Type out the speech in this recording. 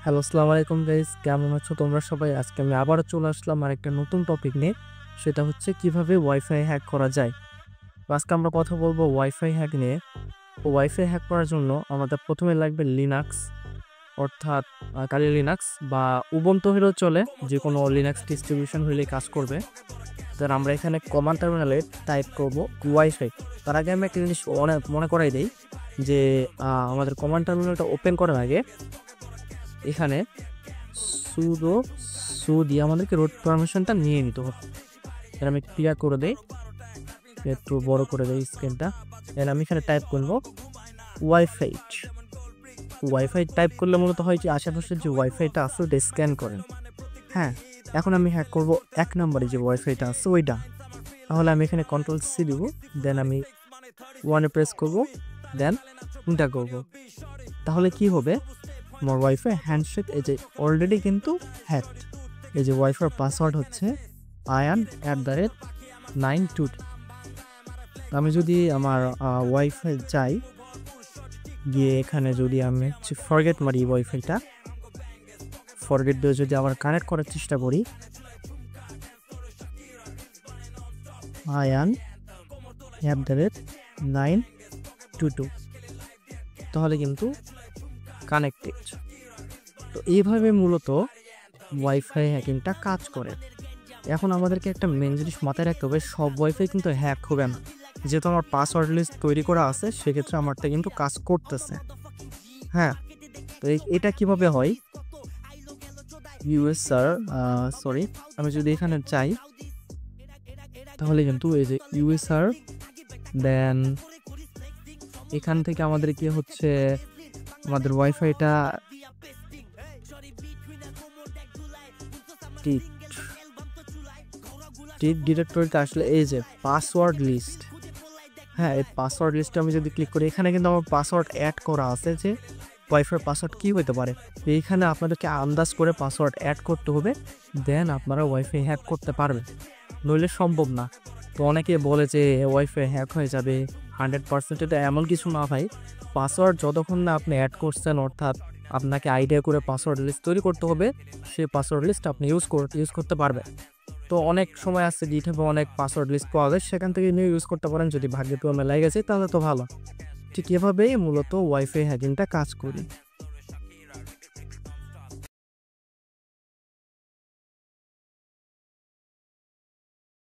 Hello, আসসালামু আলাইকুম guys, কেমন আছো তোমরা সবাই? আজকে আমি আবারও চলে আসলাম আরেকটা নতুন টপিক নিয়ে। সেটা হচ্ছে কিভাবে ওয়াইফাই হ্যাক করা যায়। তো আজকে আমরা কথা বলবো ওয়াইফাই হ্যাক নিয়ে। তো ওয়াইফাই হ্যাক করার জন্য আমাদের প্রথমে লাগবে লিনাক্স, অর্থাৎ কালি লিনাক্স বা উবুন্টু হলেও চলে, যে কোনো লিনাক্স ডিস্ট্রিবিউশন হলেই কাজ করবে। তার আমরা এখানে কমান্ড টার্মিনালে টাইপ করব ওয়াইফাই। তার আগে আমি একটা জিনিস মনে করাই দিই যে আমাদের কমান্ড টার্মিনালটা ওপেন করার আগে এখানে সুডো দিয়ে আমাদেরকে রুট পারমিশনটা নিয়ে নিতে হবে। এর আমি ক্লিয়ার করে দেই, একটু বড় করে দেই স্ক্রিনটা। এর আমি এখানে টাইপ করব ওয়াইফাই। টাইপ করলে মূলত হয় যে আশেপাশে যে ওয়াইফাইটা আছে ওটা স্ক্যান করেন। হ্যাঁ, এখন আমি হ্যাক করব 1 নম্বরে যে ওয়াইফাইটা আছে ওইটা। তাহলে আমি এখানে কন্ট্রোল সি দিব, দেন আমি ওয়ানে প্রেস করব, দেন কোনটা করব। তাহলে কি হবে, আমার ওয়াইফাই হ্যান্ডশেক এই যে অলরেডি কিন্তু হ্যাক। এই যে ওয়াইফাই পাসওয়ার্ড হচ্ছে ayan@922। আমি যদি আমার ওয়াইফাই যাই, গিয়ে এখানে যদি আমি ফরগেট মারি, ওয়াইফাইটা ফরগেট দিয়ে যদি আবার কানেক্ট করার চেষ্টা করি, ayan@922, তাহলে কিন্তু কানেক্টেড। তো এইভাবে মূলত ওয়াইফাই হ্যাকিংটা কাজ করে। এখন আমাদেরকে একটা মেন জিনিস মাথায় রাখতে হবে, সব ওয়াইফাই কিন্তু হ্যাক হবে না। যেহেতু আমার পাসওয়ার্ড লিস্ট তৈরি করা আছে, সেক্ষেত্রে আমারটা কিন্তু কাজ করতেছে। হ্যাঁ, তো এটা কিভাবে হয়, সরি, আমি যদি এখানে চাই তাহলে কিন্তু এই যে ইউএসআর, দেন এখান থেকে আমাদের কি হচ্ছে, আমাদের ওয়াইফাইটা ডিরেক্টরিতে আসলে এই যে পাসওয়ার্ড লিস্ট। হ্যাঁ, এই পাসওয়ার্ড লিস্টে আমি যদি ক্লিক করি, এখানে কিন্তু আমার পাসওয়ার্ড অ্যাড করা আছে যে ওয়াইফাই পাসওয়ার্ড কী হতে পারে। এইখানে আপনাদেরকে আন্দাজ করে পাসওয়ার্ড অ্যাড করতে হবে, দেন আপনারা ওয়াইফাই হ্যাক করতে পারবেন, নইলে সম্ভব না। তো অনেকে বলে যে ওয়াইফাই হ্যাক হয়ে যাবে, 100% এটা এমন কিছু না ভাই। পাসওয়ার্ড যতক্ষণ না আপনি অ্যাড করছেন, অর্থাৎ আপনাকে আইডিয়া করে পাসওয়ার্ড লিস্ট তৈরি করতে হবে, সেই পাসওয়ার্ড লিস্ট আপনি ইউজ করতে পারবেন। তো অনেক সময় আছে গিটহাবে অনেক পাসওয়ার্ড লিস্ট পাওয়া যায়, সেখান থেকে নিয়ে ইউজ করতে পারেন। যদি ভাগ্যে তো মেলায় গেছে তাহলে তো ভালো। ঠিক এভাবেই মূলত ওয়াইফাই হ্যাকিংটা কাজ করি।